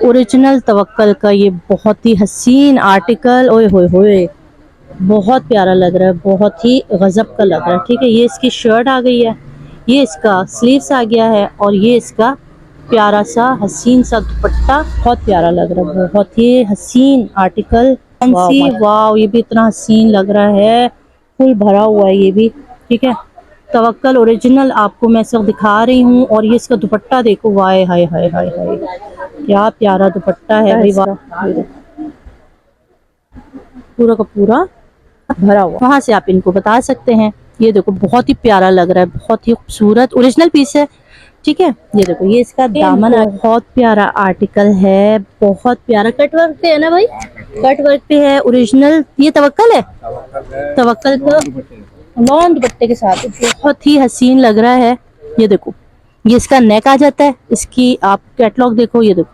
Original तवक्कल का ये बहुत ही हसीन आर्टिकल। ओए होए होए, बहुत प्यारा लग रहा है, बहुत ही गजब का लग रहा है। ठीक है, ये इसकी शर्ट आ गई है, ये इसका स्लीव्स आ गया है, और ये इसका प्यारा सा हसीन सा दुपट्टा। बहुत प्यारा लग रहा है, बहुत ही हसीन आर्टिकल। फैंसी, वाओ, ये भी इतना हसीन लग रहा है, फुल भरा हुआ है ये भी। ठीक है, तवक्कल ओरिजिनल आपको मैं सब दिखा रही हूँ। और ये इसका दुपट्टा देखो, वाए हाय हाय हाय हाय, क्या प्यारा दुपट्टा है भाई, वाह। ये देखो, पूरा का पूरा भरा हुआ। वहां से आप इनको बता सकते हैं। ये देखो, बहुत ही प्यारा लग रहा है, बहुत ही खूबसूरत ओरिजिनल पीस है। ठीक है, ये देखो, ये इसका दामन है, बहुत प्यारा आर्टिकल है, बहुत प्यारा। कट वर्क पे है ना भाई, कट वर्क पे है ओरिजिनल। ये तवक्कल है, तवक्कल का लॉन दुपट्टे के साथ बहुत ही हसीन लग रहा है। ये देखो, ये इसका नेक आ जाता है। इसकी आप कैटलॉग देखो, ये देखो।